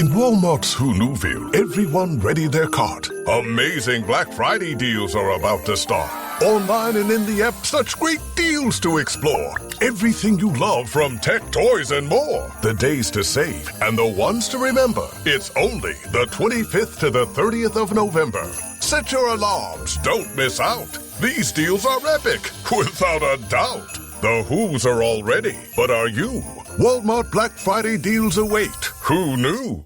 In Walmart's Who Newville, everyone ready their cart. Amazing Black Friday deals are about to start. Online and in the app, such great deals to explore. Everything you love from tech, toys, and more. The days to save and the ones to remember. It's only the 25th to the 30th of November. Set your alarms. Don't miss out. These deals are epic, without a doubt. The Who's are all ready, but are you? Walmart Black Friday deals await. Who knew?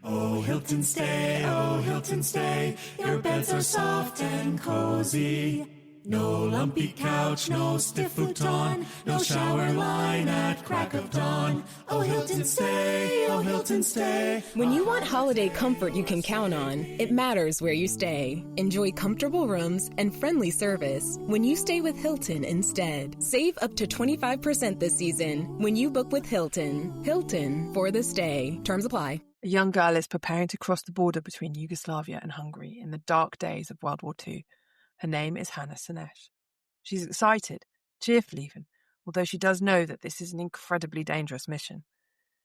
Oh, Hilton stay, your beds are soft and cozy. No lumpy couch, no stiff futon, no shower line at crack of dawn. Oh, Hilton stay. When you want holiday comfort you can count on, it matters where you stay. Enjoy comfortable rooms and friendly service when you stay with Hilton instead. Save up to 25% this season when you book with Hilton. Hilton for the stay. Terms apply. A young girl is preparing to cross the border between Yugoslavia and Hungary in the dark days of World War II. Her name is Hannah Szenes. She's excited, cheerful even, although she does know that this is an incredibly dangerous mission.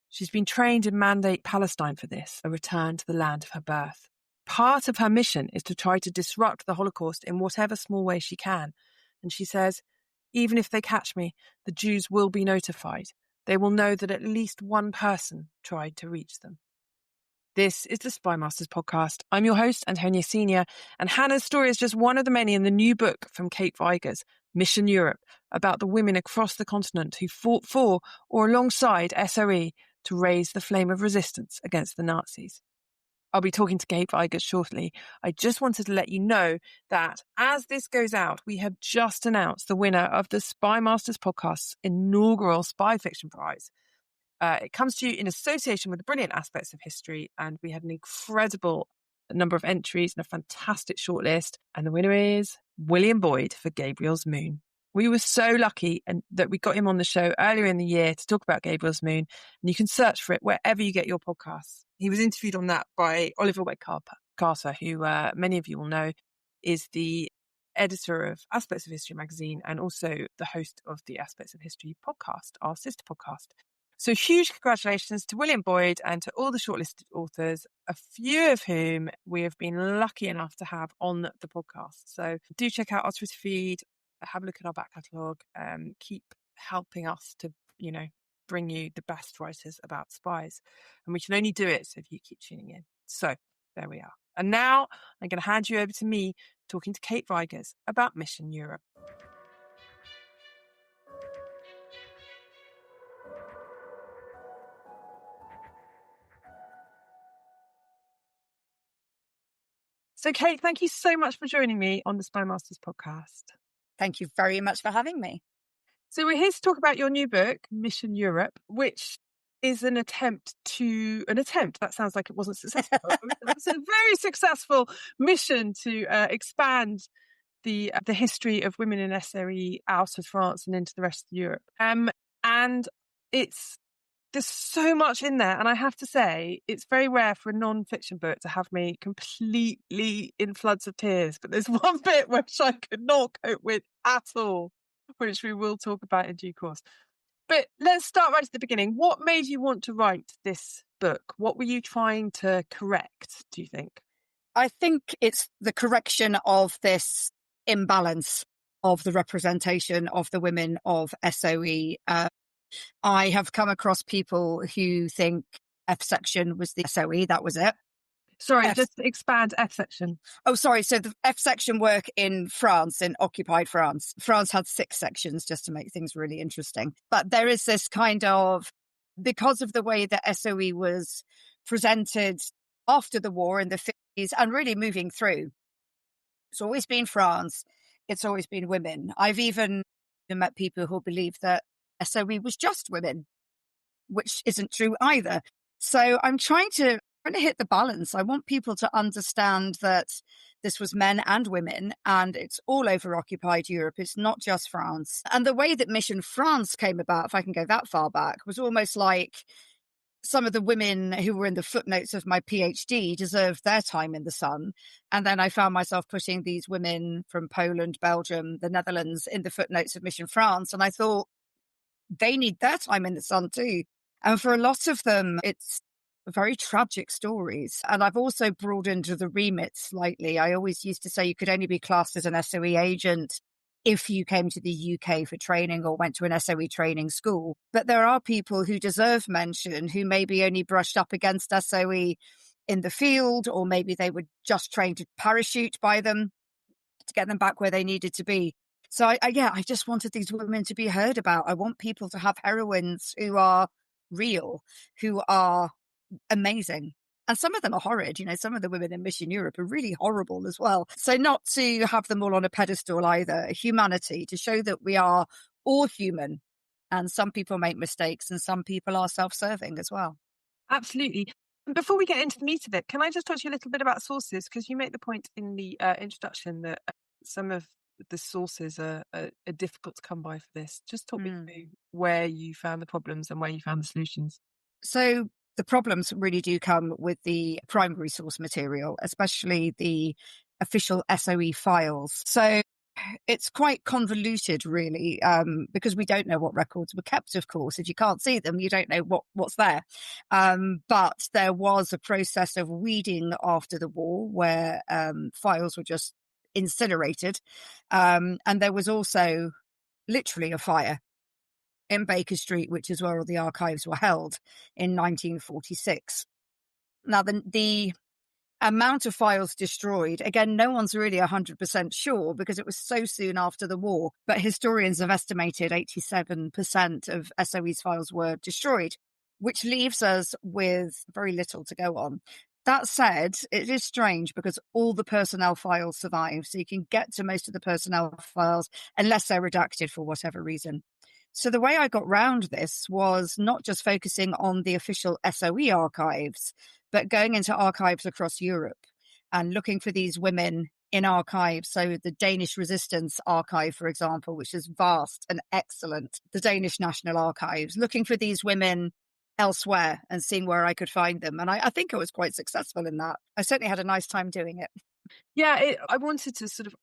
She's been trained in Mandate Palestine for this, a return to the land of her birth. Part of her mission is to try to disrupt the Holocaust in whatever small way she can. And she says, even if they catch me, the Jews will be notified. They will know that at least one person tried to reach them. This is the Spymasters Podcast. I'm your host, Antonia Senior, and Hannah's story is just one of the many in the new book from Kate Vigurs, Mission Europe, about the women across the continent who fought for or alongside SOE to raise the flame of resistance against the Nazis. I'll be talking to Kate Vigurs shortly. I just wanted to let you know that as this goes out, we have just announced the winner of the Spymasters Podcast's inaugural Spy Fiction Prize. It comes to you in association with the brilliant aspects of history, and we had an incredible number of entries and a fantastic shortlist. And the winner is William Boyd for Gabriel's Moon. We were so lucky that we got him on the show earlier in the year to talk about Gabriel's Moon, and you can search for it wherever you get your podcasts. He was interviewed on that by Oliver Carter, who many of you will know is the editor of Aspects of History magazine and also the host of the Aspects of History podcast, our sister podcast. So huge congratulations to William Boyd and to all the shortlisted authors, a few of whom we have been lucky enough to have on the podcast. So do check out our Twitter feed, have a look at our back catalogue, keep helping us to, bring you the best writers about spies. And we can only do it if you keep tuning in. So there we are. And now I'm going to hand you over to me talking to Kate Vigurs about Mission Europe. So, Kate, thank you so much for joining me on the Spymasters podcast. Thank you very much for having me. So we're here to talk about your new book, Mission Europe, which is an attempt. That sounds like it wasn't successful. It's a very successful mission to expand the history of women in SOE out of France and into the rest of Europe. And there's so much in there. And I have to say, it's very rare for a non-fiction book to have me completely in floods of tears. But there's one bit which I could not cope with at all, which we will talk about in due course. But let's start right at the beginning. What made you want to write this book? What were you trying to correct, do you think? I think it's the correction of this imbalance of the representation of the women of SOE. I have come across people who think F section was the SOE, that was it. Sorry, just expand F section. Oh, sorry. So the F section work in France, in occupied France. France had 6 sections just to make things really interesting. But there is this kind of, because of the way that SOE was presented after the war in the 50s and really moving through, it's always been France. It's always been women. I've even met people who believe that SOE was just women, which isn't true either. So I'm trying to hit the balance. I want people to understand that this was men and women, and it's all over occupied Europe. It's not just France. And the way that Mission France came about, if I can go that far back, was almost like some of the women who were in the footnotes of my PhD deserved their time in the sun. And then I found myself putting these women from Poland, Belgium, the Netherlands in the footnotes of Mission France. And I thought, they need their time in the sun too. And for a lot of them, it's very tragic stories. And I've also broadened the remit slightly. I always used to say you could only be classed as an SOE agent if you came to the UK for training or went to an SOE training school. But there are people who deserve mention who maybe only brushed up against SOE in the field, or maybe they were just trained to parachute by them to get them back where they needed to be. So I just wanted these women to be heard about. I want people to have heroines who are real, who are amazing. And some of them are horrid. Some of the women in Mission Europe are really horrible as well. So not to have them all on a pedestal either, humanity, to show that we are all human. And some people make mistakes and some people are self-serving as well. Absolutely. And before we get into the meat of it, can I just talk to you a little bit about sources? Because you make the point in the introduction that some of the sources are difficult to come by for this. Just talk me through where you found the problems and where you found the solutions. So the problems really do come with the primary source material, especially the official SOE files. So it's quite convoluted, really, because we don't know what records were kept, of course. If you can't see them, you don't know what's there. But there was a process of weeding after the war where files were just incinerated. And there was also literally a fire in Baker Street, which is where all the archives were held in 1946. Now, the amount of files destroyed, again, no one's really 100% sure because it was so soon after the war, but historians have estimated 87% of SOE's files were destroyed, which leaves us with very little to go on. That said, it is strange because all the personnel files survive, so you can get to most of the personnel files unless they're redacted for whatever reason. So the way I got round this was not just focusing on the official SOE archives, but going into archives across Europe and looking for these women in archives. So the Danish Resistance Archive, for example, which is vast and excellent, the Danish National Archives, looking for these women elsewhere and seeing where I could find them. And I think I was quite successful in that. I certainly had a nice time doing it. Yeah, I wanted to sort of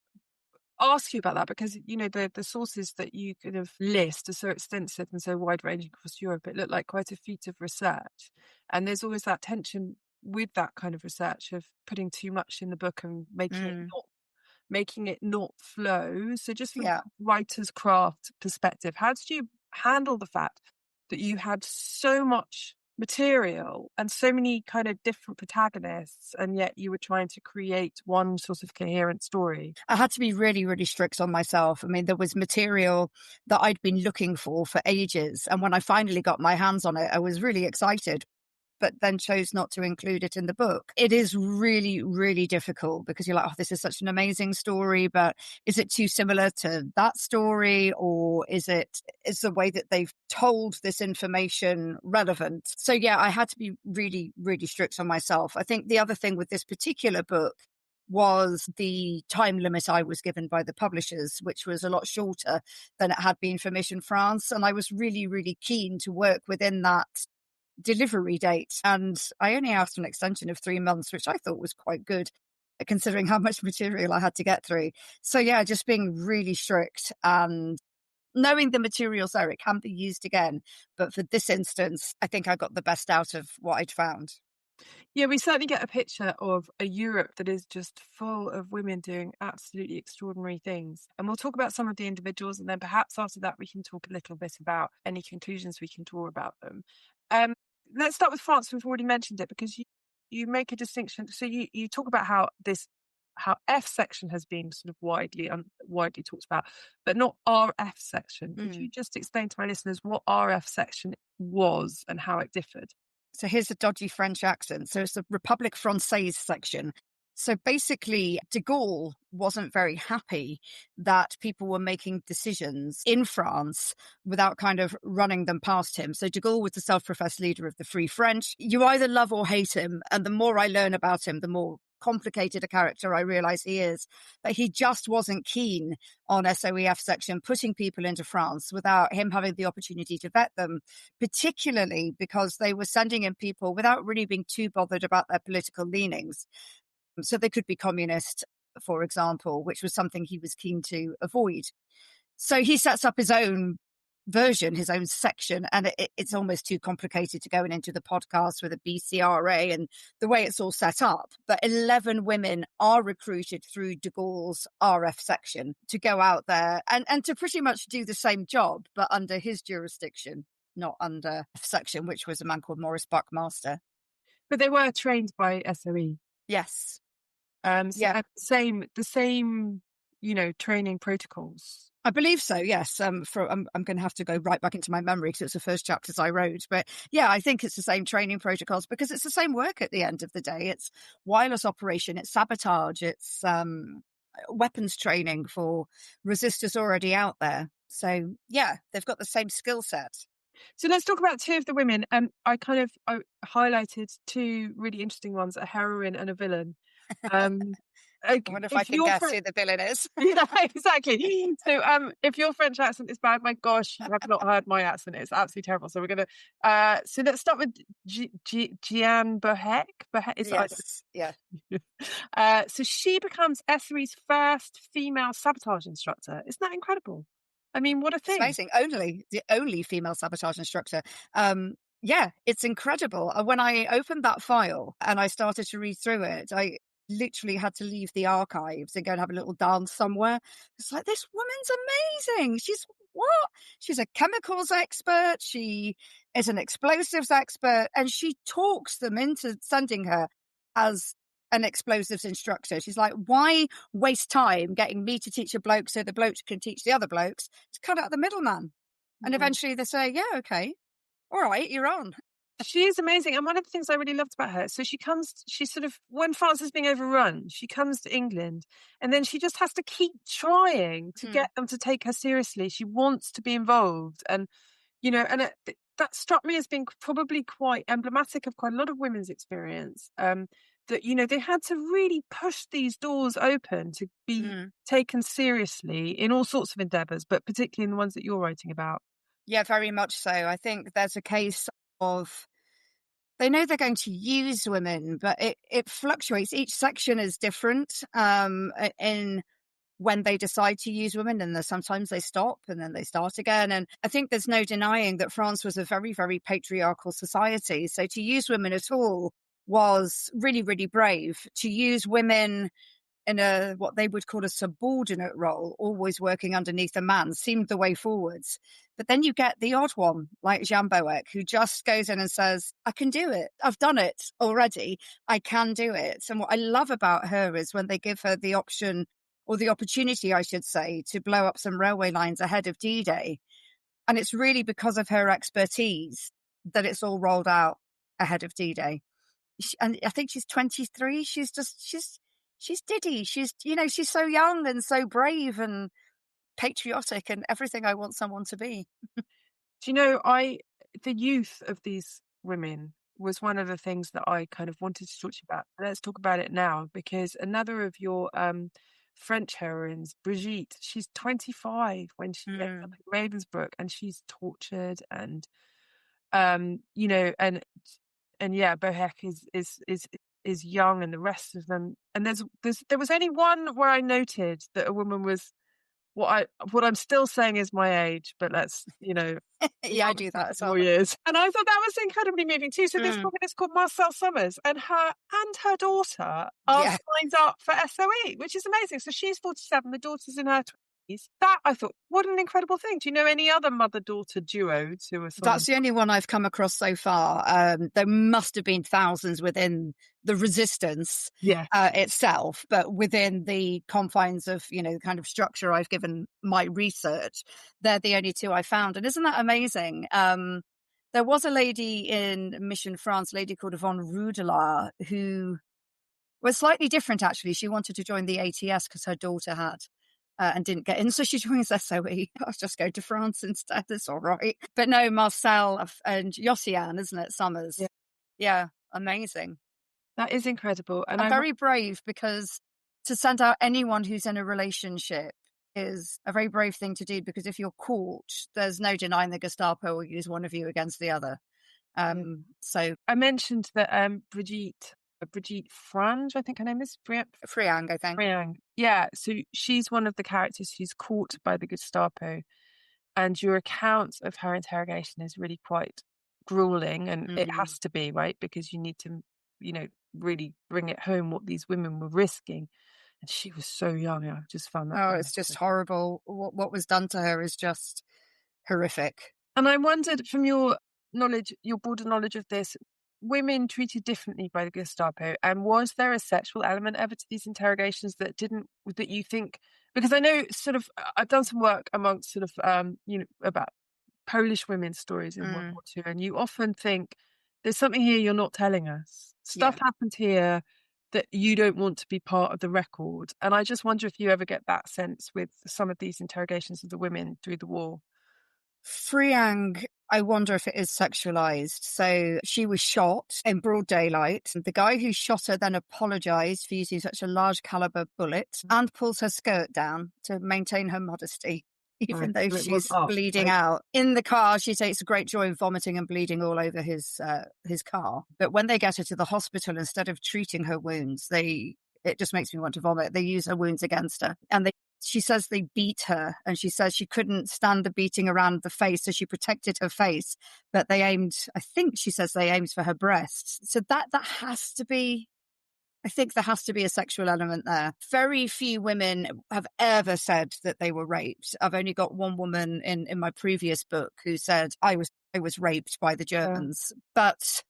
ask you about that because the sources that you kind of list are so extensive and so wide ranging across Europe. It looked like quite a feat of research, and there's always that tension with that kind of research of putting too much in the book and making it not flow. So just from a writer's craft perspective, how did you handle the fact that you had so much material and so many kind of different protagonists, and yet you were trying to create one sort of coherent story? I had to be really, really strict on myself. I mean, there was material that I'd been looking for ages. And when I finally got my hands on it, I was really excited, but then chose not to include it in the book. It is really, really difficult because you're like, oh, this is such an amazing story, but is it too similar to that story? Or is the way that they've told this information relevant? So yeah, I had to be really, really strict on myself. I think the other thing with this particular book was the time limit I was given by the publishers, which was a lot shorter than it had been for Mission France. And I was really, really keen to work within that delivery date, and I only asked for an extension of 3 months, which I thought was quite good considering how much material I had to get through. So yeah, just being really strict and knowing the material's there, it can be used again, but for this instance I think I got the best out of what I'd found. Yeah, we certainly get a picture of a Europe that is just full of women doing absolutely extraordinary things. And we'll talk about some of the individuals, and then perhaps after that we can talk a little bit about any conclusions we can draw about them. Let's start with France. We've already mentioned it because you make a distinction. So you talk about how F section has been sort of widely talked about, but not RF section. Could you just explain to my listeners what RF section was and how it differed? So here's a dodgy French accent. So it's the Republique Française section. So basically, de Gaulle wasn't very happy that people were making decisions in France without kind of running them past him. So de Gaulle was the self-professed leader of the Free French. You either love or hate him. And the more I learn about him, the more complicated a character I realize he is. But he just wasn't keen on SOEF section putting people into France without him having the opportunity to vet them, particularly because they were sending in people without really being too bothered about their political leanings. So they could be communist, for example, which was something he was keen to avoid. So he sets up his own version, his own section, and it's almost too complicated to go into the podcast with a BCRA and the way it's all set up. But 11 women are recruited through de Gaulle's RF section to go out there and to pretty much do the same job, but under his jurisdiction, not under F section, which was a man called Maurice Buckmaster. But they were trained by SOE. Yes. So the same, training protocols. I believe so, yes. I'm going to have to go right back into my memory because it's the first chapters I wrote. But yeah, I think it's the same training protocols because it's the same work at the end of the day. It's wireless operation, it's sabotage, it's weapons training for resistors already out there. So yeah, they've got the same skill set. So let's talk about two of the women. I highlighted two really interesting ones, a heroine and a villain. I wonder if I can guess who the villain is. Yeah, exactly. So if your French accent is bad, my gosh, you have not heard my accent. It's absolutely terrible. So we're going to... so let's start with Jeanne Bohec. Yes, yeah. So she becomes SOE's first female sabotage instructor. Isn't that incredible? I mean, what a thing. It's amazing. The only female sabotage instructor. Yeah, it's incredible. When I opened that file and I started to read through it, I literally had to leave the archives and go and have a little dance somewhere. It's like, this woman's amazing. She's a chemicals expert. She is an explosives expert, and she talks them into sending her as an explosives instructor. She's like, why waste time getting me to teach a bloke so the blokes can teach the other blokes? To cut out the middleman. And eventually they say, yeah, okay, all right, you're on. She is amazing. And one of the things I really loved about her, so when France is being overrun, she comes to England and then she just has to keep trying to get them to take her seriously. She wants to be involved. And, that struck me as being probably quite emblematic of quite a lot of women's experience. That, they had to really push these doors open to be taken seriously in all sorts of endeavours, but particularly in the ones that you're writing about. Yeah, very much so. I think there's a case of, they know they're going to use women, but it fluctuates. Each section is different in when they decide to use women, and sometimes they stop and then they start again. And I think there's no denying that France was a very, very patriarchal society. So to use women at all was really, really brave. To use women in what they would call a subordinate role, always working underneath a man, seemed the way forwards. But then you get the odd one, like Jeanne Bohec, who just goes in and says, I can do it. I've done it already. I can do it. And what I love about her is when they give her the option, or the opportunity, I should say, to blow up some railway lines ahead of D-Day. And it's really because of her expertise that it's all rolled out ahead of D-Day. And I think she's 23. She's Diddy. She's so young and so brave and patriotic and everything I want someone to be. Do you know, the youth of these women was one of the things that I kind of wanted to talk to you about. Let's talk about it now, because another of your French heroines, Brigitte, she's 25 when she ends up in Ravensbrück, and she's tortured and Bohec is young, and the rest of them. And there was only one where I noted that a woman was what I'm still saying is my age, but let's, yeah, I do that as well. Years. And I thought that was incredibly moving too. So this woman is called Marcel Summers, and her daughter are signed up for SOE, which is amazing. So she's 47, the daughter's in her 20s. That, I thought, what an incredible thing. Do you know any other mother-daughter duos who are That's the only one I've come across so far. There must have been thousands within the resistance itself, but within the confines of, the kind of structure I've given my research, they're the only two I found. And isn't that amazing? There was a lady in Mission France, a lady called Yvonne Roudelaar, who was slightly different, actually. She wanted to join the ATS because her daughter had. And didn't get in, so she joins SOE. I'll just go to France instead. It's all right. But no, Marcel and Josiane, isn't it? Summers. Yeah, amazing. That is incredible. And I'm very brave, because to send out anyone who's in a relationship is a very brave thing to do, because if you're caught, there's no denying the Gestapo will use one of you against the other. So I mentioned that Brigitte Frange, I think her name is Friang, I think. Friang. Yeah, so she's one of the characters who's caught by the Gestapo, And your account of her interrogation is really quite grueling, and it has to be, right? Because you need to, really bring it home what these women were risking. And she was so young. I just found that. Oh, it's just horrible. What was done to her is just horrific. And I wondered, from your knowledge, your broader knowledge of this, women treated differently by the Gestapo, and was there a sexual element ever to these interrogations that you think? Because I know I've done some work amongst about Polish women's stories in World War II, and you often think there's something here you're not telling us. Stuff happened here that you don't want to be part of the record. And I just wonder if you ever get that sense with some of these interrogations of the women through the war. Friang, I wonder if it is sexualized. So she was shot in broad daylight. The guy who shot her then apologized for using such a large caliber bullet and pulls her skirt down to maintain her modesty, even though she's bleeding out. In the car, she takes a great joy in vomiting and bleeding all over his car. But when they get her to the hospital, instead of treating her wounds, it just makes me want to vomit. They use her wounds against her. And she says they beat her, and she says she couldn't stand the beating around the face, so she protected her face. But I think she says they aimed for her breasts. So that has to be, I think there has to be a sexual element there. Very few women have ever said that they were raped. I've only got one woman in my previous book who said, I was raped by the Germans. But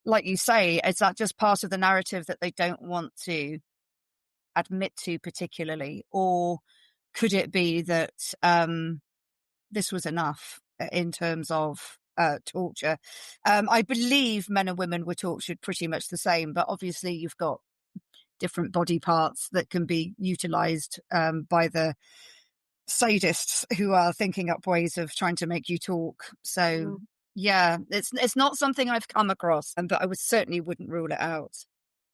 like you say, is that just part of the narrative that they don't want to admit to particularly? Or could it be that this was enough in terms of torture? I believe men and women were tortured pretty much the same, but obviously you've got different body parts that can be utilized by the sadists who are thinking up ways of trying to make you talk. So yeah, it's not something I've come across, but I certainly wouldn't rule it out.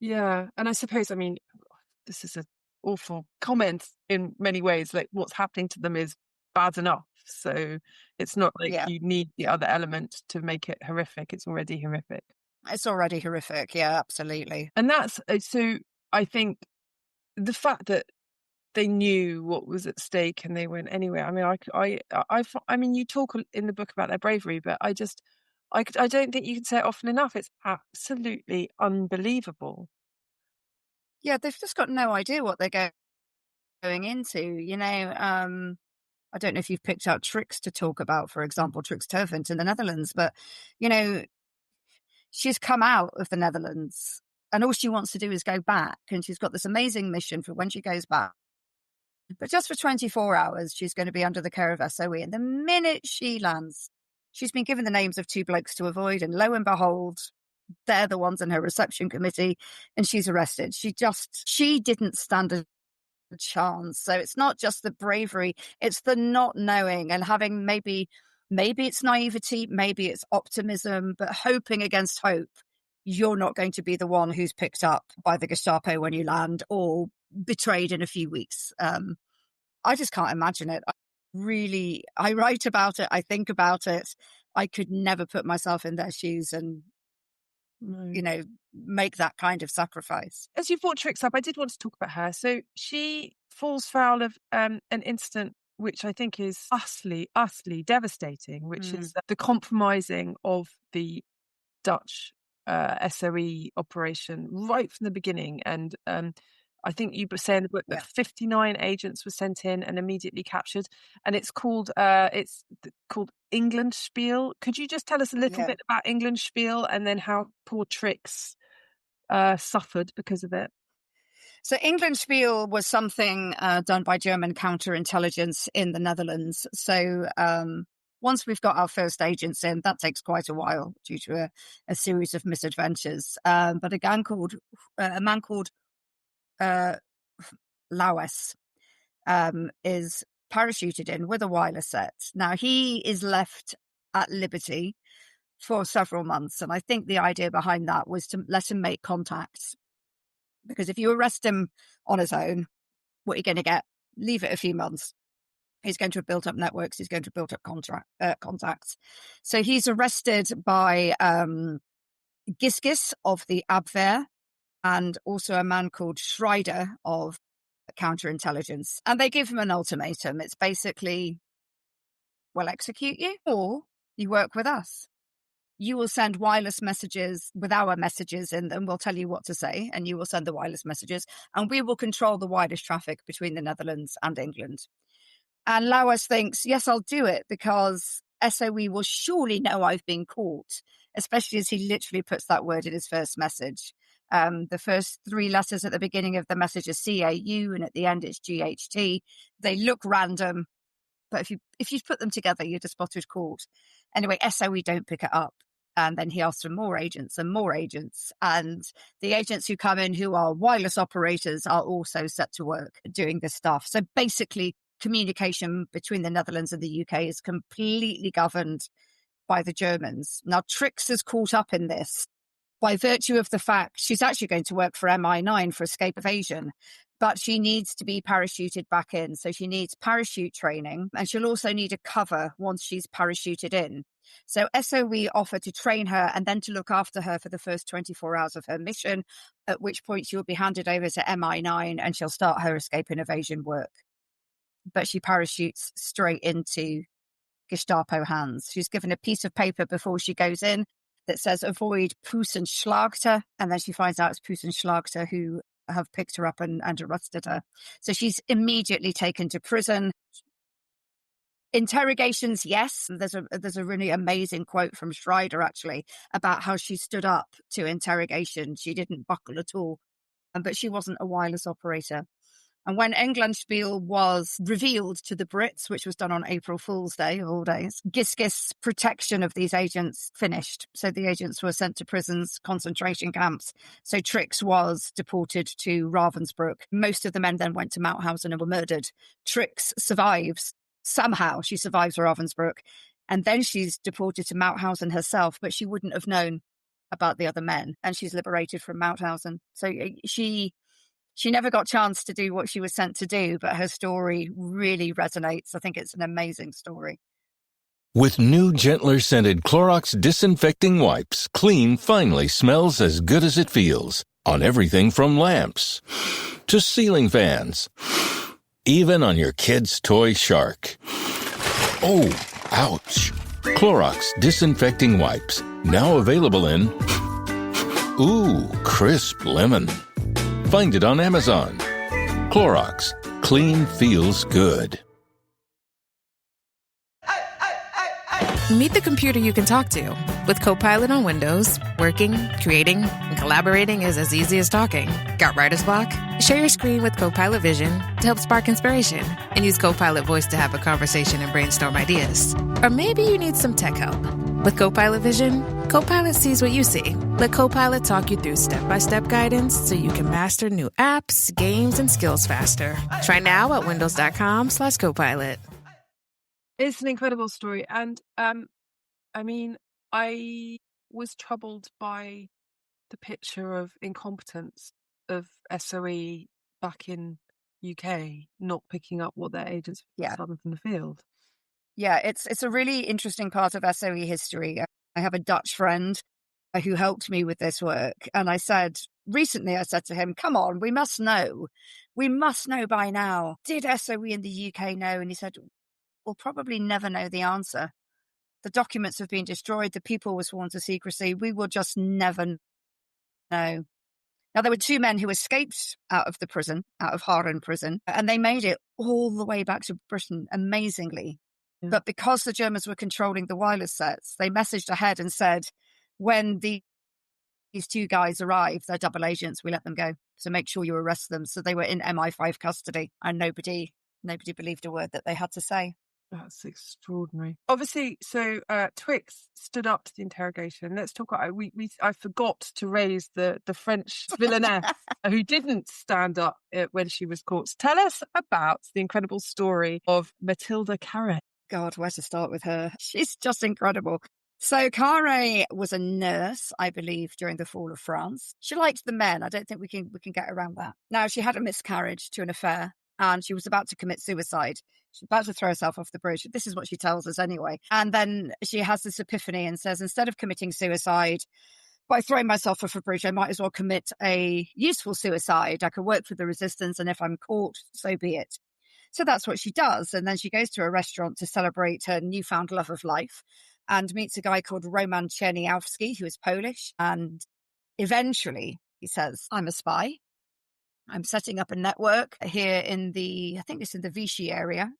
Yeah, and I suppose, this is an awful comment in many ways. Like, what's happening to them is bad enough, so it's not like you need the other element to make it horrific. It's already horrific. Yeah, absolutely. And that's so I think the fact that they knew what was at stake and they went anywhere. I mean, you talk in the book about their bravery, but I don't think you can say it often enough. It's absolutely unbelievable. Yeah, they've just got no idea what they're going into. I don't know if you've picked out Trix to talk about, for example, Trix Tervent in the Netherlands, but, she's come out of the Netherlands and all she wants to do is go back. And she's got this amazing mission for when she goes back. But just for 24 hours, she's going to be under the care of SOE. And the minute she lands, she's been given the names of 2 blokes to avoid. And lo and behold, they're the ones in her reception committee, and she's arrested. She didn't stand a chance. So it's not just the bravery, it's the not knowing and having maybe it's naivety, maybe it's optimism, but hoping against hope you're not going to be the one who's picked up by the Gestapo when you land or betrayed in a few weeks. I just can't imagine it. I write about it, I think about it. I could never put myself in their shoes and make that kind of sacrifice. As you brought Trix up, I did want to talk about her. So she falls foul of an incident which I think is utterly devastating, which is the compromising of the Dutch SOE operation right from the beginning. And I think you say in the book that 59 agents were sent in and immediately captured. And it's called England Spiel. Could you just tell us a little bit about England Spiel and then how poor Trix suffered because of it? So England Spiel was something done by German counterintelligence in the Netherlands. So once we've got our first agents in, that takes quite a while due to a series of misadventures. But a man called Lauwers is parachuted in with a wireless set. Now he is left at liberty for several months. And I think the idea behind that was to let him make contacts. Because if you arrest him on his own, what you're going to get, leave it a few months. He's going to have built up networks. He's going to build up contacts. So he's arrested by Giskis of the Abwehr and also a man called Schreider of counterintelligence. And they give him an ultimatum. It's basically, we'll execute you, or you work with us. You will send wireless messages with our messages in them. We'll tell you what to say, and you will send the wireless messages, and we will control the widest traffic between the Netherlands and England. And Lauwers thinks, yes, I'll do it, because SOE will surely know I've been caught, especially as he literally puts that word in his first message. The first 3 letters at the beginning of the message are CAU, and at the end it's GHT. They look random, but if you put them together, you'd have spotted caught. Anyway, SOE don't pick it up. And then he asks for more agents and more agents. And the agents who come in who are wireless operators are also set to work doing this stuff. So basically, communication between the Netherlands and the UK is completely governed by the Germans. Now, Trix is caught up in this by virtue of the fact she's actually going to work for MI9 for escape evasion, but she needs to be parachuted back in. So she needs parachute training, and she'll also need a cover once she's parachuted in. So SOE offered to train her and then to look after her for the first 24 hours of her mission, at which point she will be handed over to MI9 and she'll start her escape and evasion work. But she parachutes straight into Gestapo hands. She's given a piece of paper before she goes in that says avoid Poes and Schlagter, and then she finds out it's Poes and Schlagter who have picked her up and arrested her. So she's immediately taken to prison. Interrogations, yes. There's a really amazing quote from Schreider, actually, about how she stood up to interrogation. She didn't buckle at all, but she wasn't a wireless operator. And when Englandspiel was revealed to the Brits, which was done on April Fool's Day, of all days, Giske's protection of these agents finished. So the agents were sent to prisons, concentration camps. So Trix was deported to Ravensbrück. Most of the men then went to Mauthausen and were murdered. Trix survives. Somehow she survives Ravensbrück. And then she's deported to Mauthausen herself, but she wouldn't have known about the other men. And she's liberated from Mauthausen. So she never got a chance to do what she was sent to do, but her story really resonates. I think it's an amazing story. With new, gentler scented Clorox disinfecting wipes, clean finally smells as good as it feels. On everything from lamps to ceiling fans. Even on your kid's toy shark. Oh, ouch. Clorox disinfecting wipes. Now available in... Ooh, crisp lemon. Find it on Amazon. Clorox. Clean feels good. Meet the computer you can talk to. With Copilot on Windows, working, creating, and collaborating is as easy as talking. Got writer's block? Share your screen with Copilot Vision to help spark inspiration. And use Copilot Voice to have a conversation and brainstorm ideas. Or maybe you need some tech help. With Copilot Vision, Copilot sees what you see. Let Copilot talk you through step-by-step guidance so you can master new apps, games, and skills faster. Try now at windows.com/Copilot. It's an incredible story. And I mean, I was troubled by the picture of incompetence of SOE back in UK, not picking up what their agents Yeah. from the field. Yeah, it's a really interesting part of SOE history. I have a Dutch friend who helped me with this work. And I said to him, come on, we must know. We must know by now. Did SOE in the UK know? And he said, we'll probably never know the answer. The documents have been destroyed. The people were sworn to secrecy. We will just never know. Now, there were 2 men who escaped out of the prison, out of Haren prison, and they made it all the way back to Britain, amazingly. Yeah. But because the Germans were controlling the wireless sets, they messaged ahead and said, when these 2 guys arrive, they're double agents, we let them go. So make sure you arrest them. So they were in MI5 custody, and nobody believed a word that they had to say. That's extraordinary. Obviously, so Twix stood up to the interrogation. Let's talk about I forgot to raise the French villainess who didn't stand up when she was caught. Tell us about the incredible story of Mathilde Carré. God, where to start with her? She's just incredible. So Carré was a nurse, I believe, during the fall of France. She liked the men. I don't think we can get around that. Now, she had a miscarriage to an affair, and she was about to commit suicide. She's about to throw herself off the bridge. This is what she tells us anyway. And then she has this epiphany and says, instead of committing suicide by throwing myself off a bridge, I might as well commit a useful suicide. I could work for the resistance, and if I'm caught, so be it. So that's what she does. And then she goes to a restaurant to celebrate her newfound love of life and meets a guy called Roman Czerniawski, who is Polish. And eventually he says, I'm a spy. I'm setting up a network here in I think it's in the Vichy area,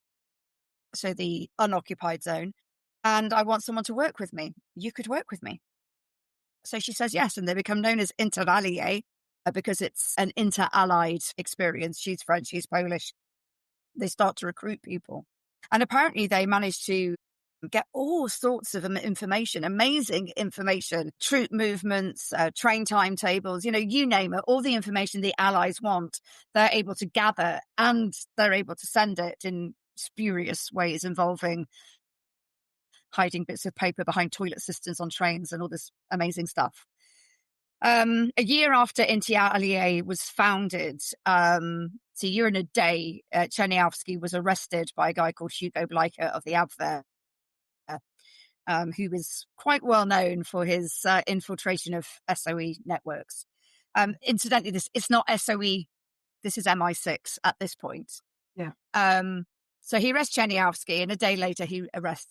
so the unoccupied zone. And I want someone to work with me. You could work with me. So she says yes, and they become known as interalliés because it's an inter-allied experience. She's French, she's Polish. They start to recruit people. And apparently they managed to get all sorts of information, amazing information, troop movements, train timetables, you name it, all the information the Allies want, they're able to gather, and they're able to send it in spurious ways involving hiding bits of paper behind toilet cisterns on trains and all this amazing stuff. A year after Interallié was founded, so a year and a day, Czerniawski was arrested by a guy called Hugo Bleicher of the Abwehr, who was quite well known for his infiltration of SOE networks. Incidentally, it's not SOE, this is MI6 at this point. Yeah. So he arrests Czerniawski, and a day later he arrests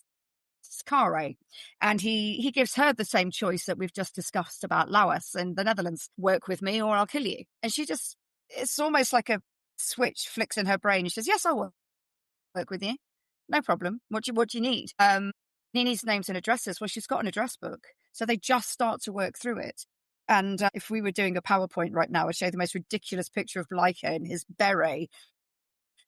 Kare, and he gives her the same choice that we've just discussed about Lauwers in the Netherlands: work with me or I'll kill you. And she just, it's almost like a switch flicks in her brain. She says, yes, I'll work with you, no problem. What do you need? He needs names and addresses. Well, she's got an address book, so they just start to work through it. And if we were doing a PowerPoint right now, I'd show the most ridiculous picture of Bleicher in his beret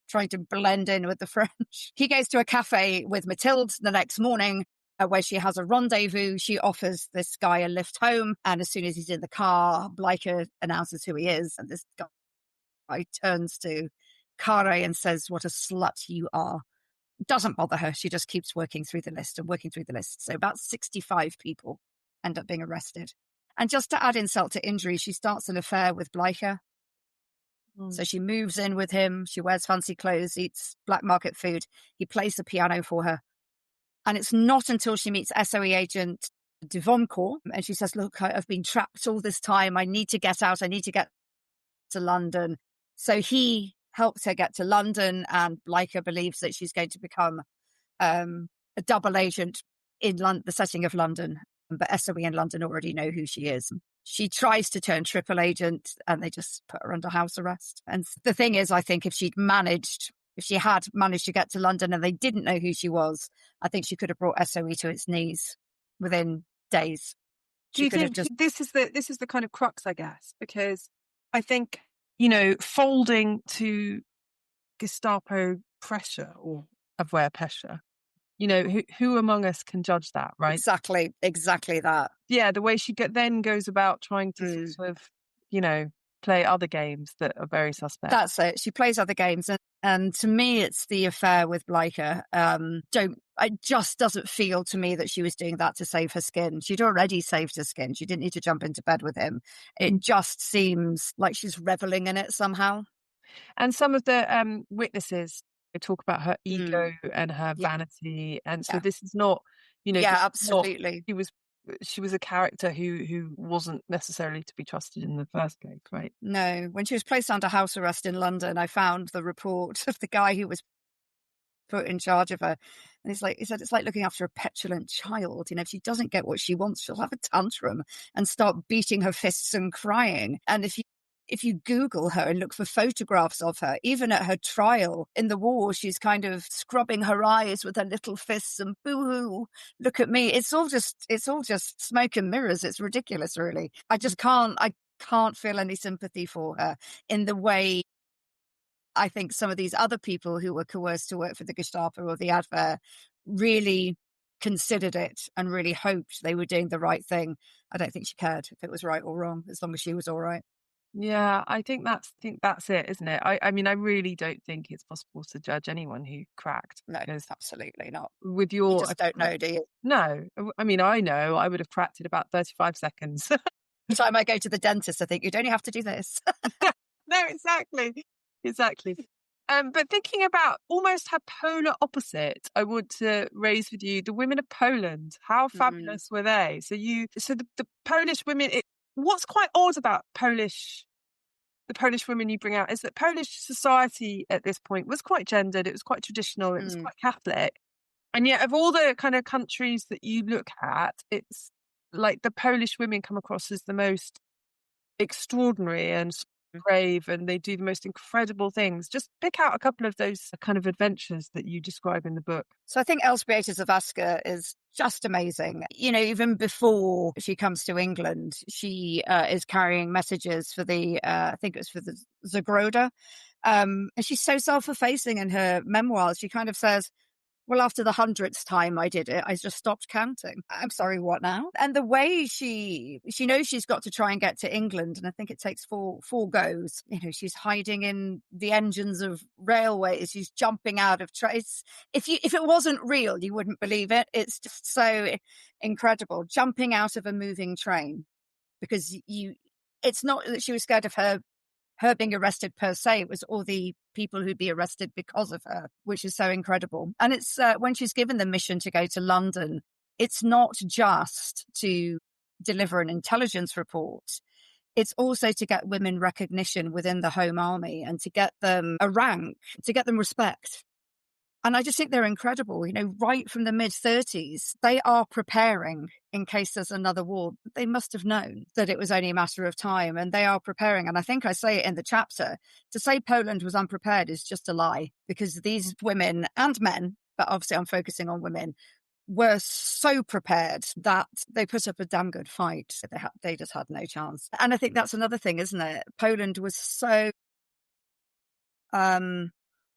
trying to blend in with the French. He goes to a cafe with Mathilde the next morning where she has a rendezvous. She offers this guy a lift home, and as soon as he's in the car, Bleicher announces who he is, and this guy turns to Kare and says, what a slut you are. Doesn't bother her. She just keeps working through the list. So about 65 people end up being arrested. And just to add insult to injury, she starts an affair with Bleicher. So she moves in with him. She wears fancy clothes, eats black market food. He plays the piano for her. And it's not until she meets SOE agent de Voncourt, and she says, look, I've been trapped all this time. I need to get out. I need to get to London. So he helps her get to London, and Bleicher believes that she's going to become a double agent in the setting of London. But SOE in London already know who she is. She tries to turn triple agent, and they just put her under house arrest. And the thing is, I think if she had managed to get to London and they didn't know who she was, I think she could have brought SOE to its knees within days. Do you think this is the kind of crux, I guess? Because I think, folding to Gestapo pressure or Abwehr pressure, who among us can judge that, right? Exactly that. Yeah, the way she then goes about trying to sort of, play other games that are very suspect. That's it. She plays other games. And to me, it's the affair with Bleicher. It just doesn't feel to me that she was doing that to save her skin. She'd already saved her skin. She didn't need to jump into bed with him. It just seems like she's reveling in it somehow. And some of the witnesses, they talk about her ego and her vanity. And so this is not, absolutely. She was a character who wasn't necessarily to be trusted in the first place, right? No. When she was placed under house arrest in London, I found the report of the guy who was put in charge of her. And he said, it's like looking after a petulant child. If she doesn't get what she wants, she'll have a tantrum and start beating her fists and crying. And if you Google her and look for photographs of her, even at her trial in the war, she's kind of scrubbing her eyes with her little fists and boo-hoo, look at me. It's all just smoke and mirrors. It's ridiculous, really. I can't feel any sympathy for her in the way I think some of these other people who were coerced to work for the Gestapo or the Abwehr really considered it and really hoped they were doing the right thing. I don't think she cared if it was right or wrong, as long as she was all right. Yeah, I think that's it, isn't it? I mean, I really don't think it's possible to judge anyone who cracked. No, absolutely not. You just don't know, do you? No, I mean, I know I would have cracked in about 35 seconds. The time I go to the dentist, I think you'd only have to do this. No, exactly. But thinking about almost her polar opposite, I want to raise with you the women of Poland. How fabulous were they? So the Polish women. What's quite odd about Polish the Polish women you bring out is that Polish society at this point was quite gendered. It was quite traditional. It was quite Catholic. And yet of all the kind of countries that you look at, it's like the Polish women come across as the most extraordinary and brave, and they do the most incredible things. Just pick out a couple of those kind of adventures that you describe in the book. So I think Elżbieta Zawadzka is just amazing. Even before she comes to England, she is carrying messages for the, I think it was for the Zagroda. And she's so self-effacing in her memoirs. She kind of says, well, after the 100th time I did it, I just stopped counting. I'm sorry, what now? And the way she knows she's got to try and get to England, and I think it takes four goes. She's hiding in the engines of railways. She's jumping out of trains. If it wasn't real, you wouldn't believe it. It's just so incredible. Jumping out of a moving train, because it's not that she was scared of her being arrested per se. It was all the people who'd be arrested because of her, which is so incredible. And it's when she's given the mission to go to London, it's not just to deliver an intelligence report. It's also to get women recognition within the Home Army and to get them a rank, to get them respect. And I just think they're incredible. Right from the mid-30s, they are preparing in case there's another war. They must have known that it was only a matter of time, and they are preparing. And I think I say it in the chapter, to say Poland was unprepared is just a lie, because these women and men, but obviously I'm focusing on women, were so prepared that they put up a damn good fight. They just had no chance. And I think that's another thing, isn't it? Poland was so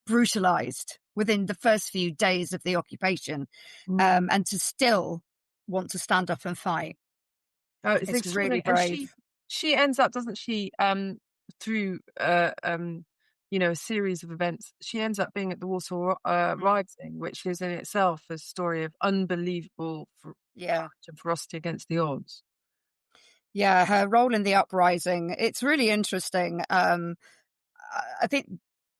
brutalized within the first few days of the occupation, and to still want to stand up and fight. Oh, it's really brave. She ends up, doesn't she, through a series of events, she ends up being at the Warsaw Rising, which is in itself a story of unbelievable ferocity against the odds. Yeah, her role in the uprising, it's really interesting. I think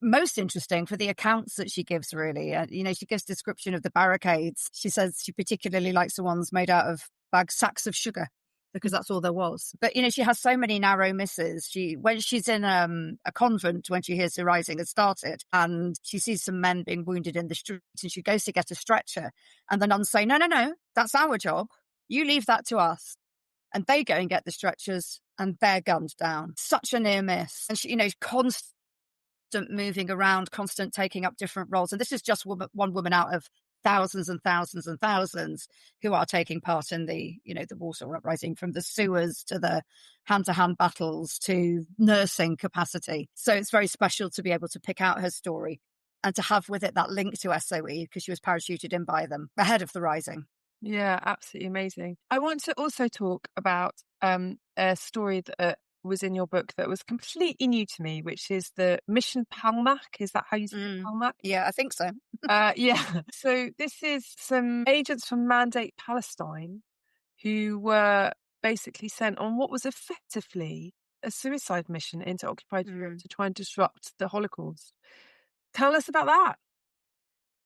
most interesting for the accounts that she gives, really. She gives description of the barricades. She says she particularly likes the ones made out of sacks of sugar, because that's all there was. But, she has so many narrow misses. When she's in a convent, when she hears the rising has started, and she sees some men being wounded in the streets, and she goes to get a stretcher, and the nuns say, no, that's our job. You leave that to us. And they go and get the stretchers, and they're gunned down. Such a near miss. And she, constant moving around, constant taking up different roles. And this is just one woman out of thousands and thousands and thousands who are taking part in the Warsaw Uprising, from the sewers to the hand-to-hand battles to nursing capacity. So it's very special to be able to pick out her story and to have with it that link to SOE, because she was parachuted in by them ahead of the Rising. Yeah, absolutely amazing. I want to also talk about a story that was in your book that was completely new to me, which is the Mission Palmach. Is that how you say Palmach? Yeah, I think so. Yeah. So this is some agents from Mandate Palestine who were basically sent on what was effectively a suicide mission into occupied Europe to try and disrupt the Holocaust. Tell us about that.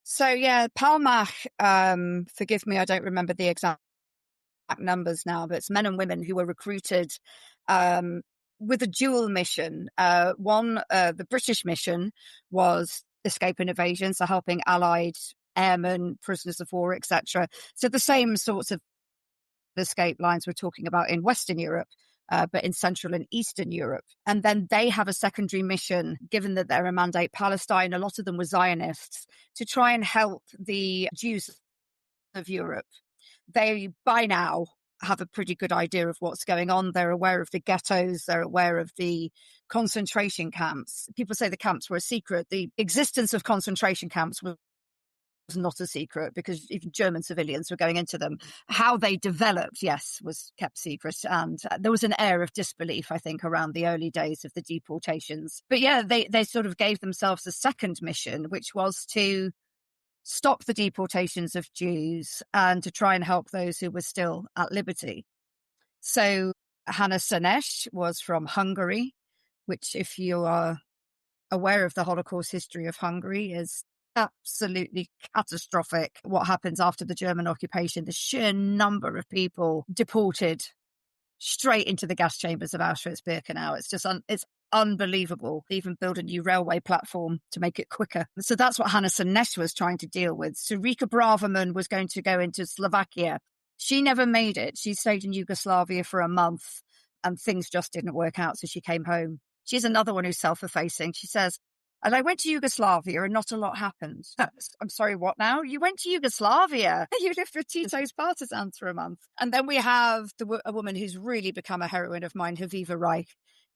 So yeah, Palmach, forgive me, I don't remember the exact numbers now, but it's men and women who were recruited with a dual mission. The British mission was escape and evasion, so helping Allied airmen, prisoners of war, etc. So the same sorts of escape lines we're talking about in Western Europe, but in Central and Eastern Europe. And then they have a secondary mission, given that they're a Mandate Palestine, a lot of them were Zionists, to try and help the Jews of Europe. They, by now, have a pretty good idea of what's going on. They're aware of the ghettos. They're aware of the concentration camps. People say the camps were a secret. The existence of concentration camps was not a secret, because even German civilians were going into them. How they developed, yes, was kept secret. And there was an air of disbelief, I think, around the early days of the deportations. But yeah, they sort of gave themselves a second mission, which was to stop the deportations of Jews and to try and help those who were still at liberty. So Hannah Szenes was from Hungary, which, if you are aware of the Holocaust history of Hungary, is absolutely catastrophic. What happens after the German occupation, the sheer number of people deported straight into the gas chambers of Auschwitz-Birkenau. It's just it's unbelievable. They even build a new railway platform to make it quicker. So that's what Hannah Szenes was trying to deal with. Sarika Braverman was going to go into Slovakia. She never made it. She stayed in Yugoslavia for a month and things just didn't work out. So she came home. She's another one who's self-effacing. She says, and I went to Yugoslavia and not a lot happened. I'm sorry, what now? You went to Yugoslavia. You lived with Tito's partisans for a month. And then we have a woman who's really become a heroine of mine, Haviva Reich,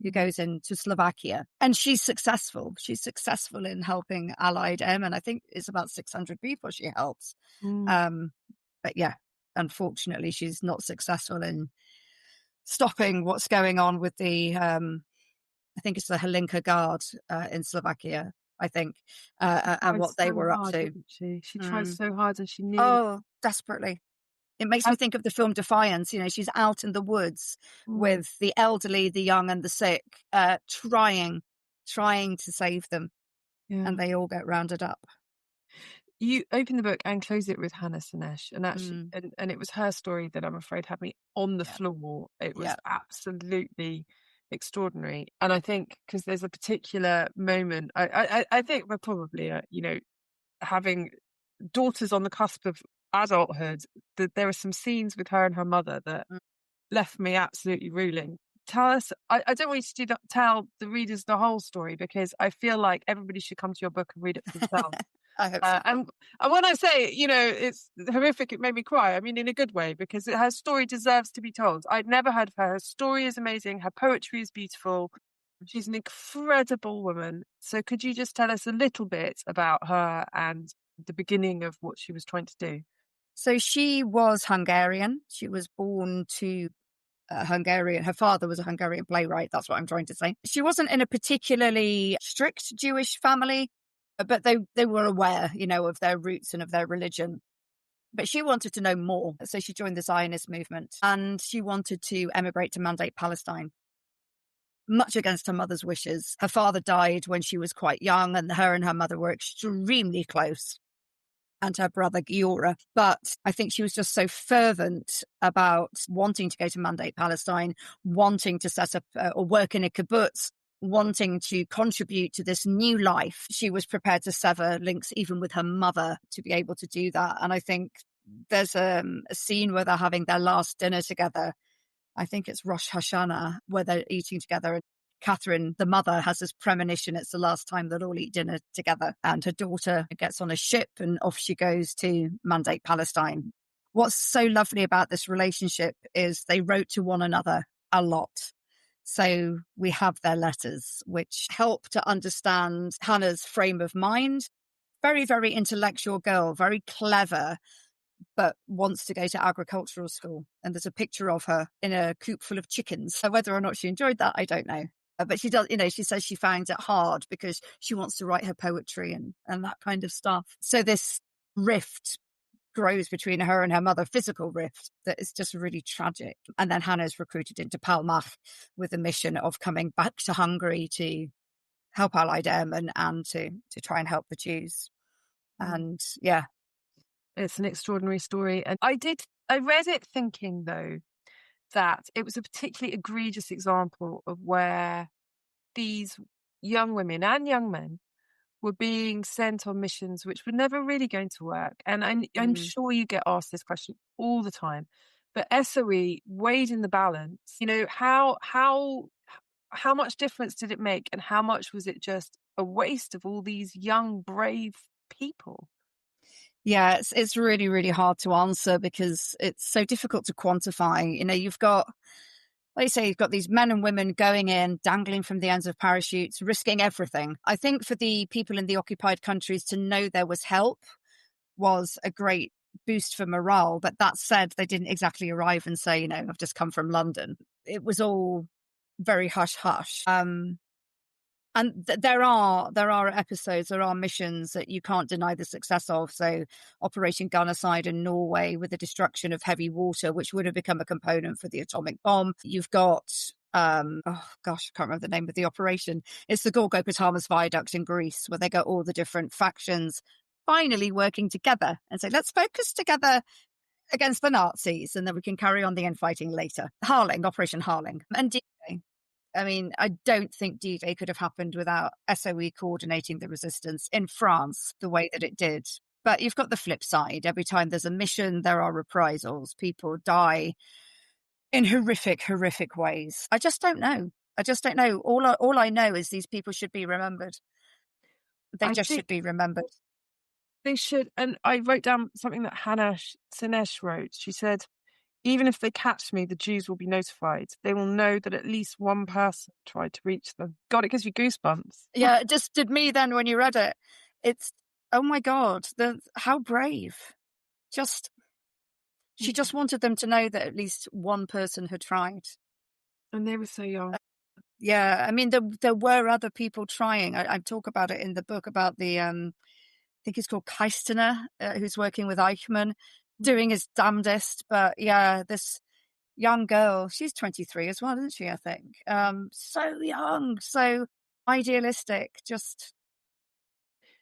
who goes into Slovakia. And she's successful. She's successful in helping Allied M. And I think it's about 600 people she helps. But yeah, unfortunately, she's not successful in stopping what's going on with the... I think it's the Hlinka Guard in Slovakia, I think, and what they were up to. She tried so hard and she knew. Oh, desperately. It makes me think of the film Defiance. You know, she's out in the woods with the elderly, the young and the sick, trying to save them. Yeah. And they all get rounded up. You open the book and close it with Hannah Szenes, and actually, and it was her story that I'm afraid had me on the floor. It was absolutely extraordinary. And I think because there's a particular moment, I think we're probably, having daughters on the cusp of adulthood, that there are some scenes with her and her mother that left me absolutely reeling. Tell us, I don't want you to tell the readers the whole story, because I feel like everybody should come to your book and read it for themselves. I hope so. And when I say, it's horrific, it made me cry. I mean, in a good way, because her story deserves to be told. I'd never heard of her. Her story is amazing. Her poetry is beautiful. She's an incredible woman. So could you just tell us a little bit about her and the beginning of what she was trying to do? So she was Hungarian. She was born to Hungarian. Her father was a Hungarian playwright. That's what I'm trying to say. She wasn't in a particularly strict Jewish family, but they were aware, of their roots and of their religion. But she wanted to know more. So she joined the Zionist movement and she wanted to emigrate to Mandate Palestine, much against her mother's wishes. Her father died when she was quite young, and her mother were extremely close, and her brother Giora. But I think she was just so fervent about wanting to go to Mandate Palestine, wanting to set up or work in a kibbutz, wanting to contribute to this new life. She was prepared to sever links even with her mother to be able to do that. And I think there's a scene where they're having their last dinner together. I think it's Rosh Hashanah, where they're eating together. And Catherine, the mother, has this premonition it's the last time they'll all eat dinner together. And her daughter gets on a ship and off she goes to Mandate Palestine. What's so lovely about this relationship is they wrote to one another a lot. So we have their letters, which help to understand Hannah's frame of mind. Very, very intellectual girl, very clever, but wants to go to agricultural school. And there's a picture of her in a coop full of chickens. So whether or not she enjoyed that, I don't know. But she does, she says she finds it hard because she wants to write her poetry and that kind of stuff. So this rift grows between her and her mother, physical rift that is just really tragic. And then Hannah is recruited into Palmach with the mission of coming back to Hungary to help Allied Airmen and to try and help the Jews. And yeah. It's an extraordinary story. And I read it thinking, though, that it was a particularly egregious example of where these young women and young men were being sent on missions which were never really going to work. And I'm sure you get asked this question all the time. But SOE weighed in the balance. How much difference did it make, and how much was it just a waste of all these young, brave people? Yeah, it's really, really hard to answer because it's so difficult to quantify. You've got, like you say, you've got these men and women going in, dangling from the ends of parachutes, risking everything. I think for the people in the occupied countries to know there was help was a great boost for morale. But that said, they didn't exactly arrive and say, I've just come from London. It was all very hush-hush. And there are episodes, there are missions that you can't deny the success of. So Operation Gunnerside in Norway with the destruction of heavy water, which would have become a component for the atomic bomb. You've got, I can't remember the name of the operation. It's the Gorgo-Patamas Viaduct in Greece, where they got all the different factions finally working together and say, let's focus together against the Nazis, and then we can carry on the infighting later. Operation Harling. And I mean, I don't think D-Day could have happened without SOE coordinating the resistance in France the way that it did. But you've got the flip side. Every time there's a mission, there are reprisals. People die in horrific, horrific ways. I just don't know. All I know is these people should be remembered. They should be remembered. They should. And I wrote down something that Hannah Szenes wrote. She said, even if they catch me, the Jews will be notified. They will know that at least one person tried to reach them. God, it gives you goosebumps. Yeah, it just did me then when you read it. It's, oh my God, how brave. She just wanted them to know that at least one person had tried. And they were so young. Yeah, I mean, there were other people trying. I talk about it in the book about the, I think it's called Keistener, who's working with Eichmann, doing his damnedest. But yeah, this young girl, she's 23 as well, isn't she, I think? So young, so idealistic, just...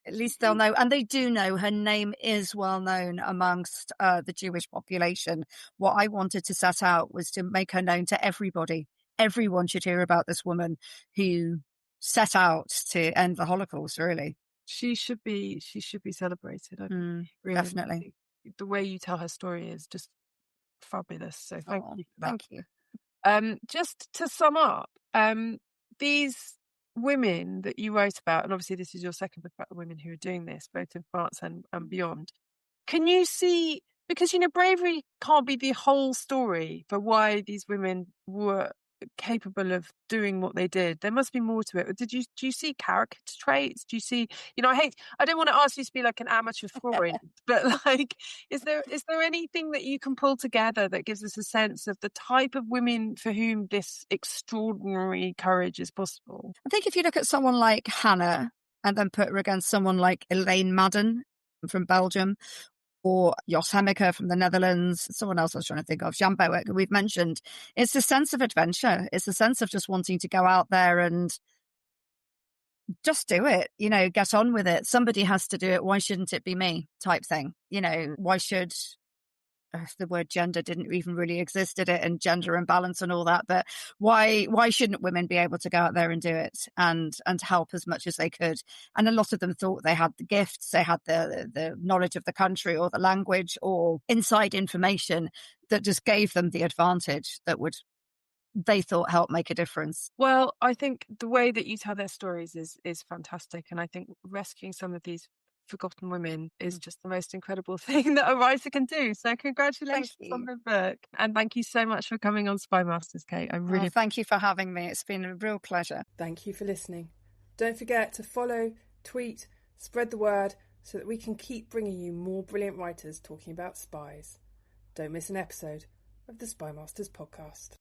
At least they'll know. And they do know her name is well known amongst the Jewish population. What I wanted to set out was to make her known to everybody. Everyone should hear about this woman who set out to end the Holocaust, really. She should be celebrated. Definitely. The way you tell her story is just fabulous. So thank you for that. Thank you. Just to sum up, these women that you wrote about, and obviously this is your second book about the women who are doing this, both in France and beyond. Can you see, because, bravery can't be the whole story for why these women were capable of doing what they did. There must be more to it. Do you see character traits? Do you see, I don't want to ask you to be like an amateur florist, but like, is there anything that you can pull together that gives us a sense of the type of women for whom this extraordinary courage is possible? I think if you look at someone like Hannah and then put her against someone like Elaine Madden from Belgium, or Jos Hemmeke from the Netherlands, someone else I was trying to think of, Jan Boek, who we've mentioned. It's a sense of adventure. It's a sense of just wanting to go out there and just do it, get on with it. Somebody has to do it. Why shouldn't it be me type thing? Why should... the word gender didn't even really exist, did it? And gender imbalance and all that. But why shouldn't women be able to go out there and do it and help as much as they could? And a lot of them thought they had the gifts, they had the knowledge of the country or the language or inside information that just gave them the advantage that would, they thought, help make a difference. Well, I think the way that you tell their stories is fantastic. And I think rescuing some of these forgotten women is just the most incredible thing that a writer can do. So congratulations on the book. And thank you so much for coming on Spymasters, Kate. Thank you for having me. It's been a real pleasure. Thank you for listening. Don't forget to follow, tweet, spread the word so that we can keep bringing you more brilliant writers talking about spies. Don't miss an episode of the Spymasters Podcast.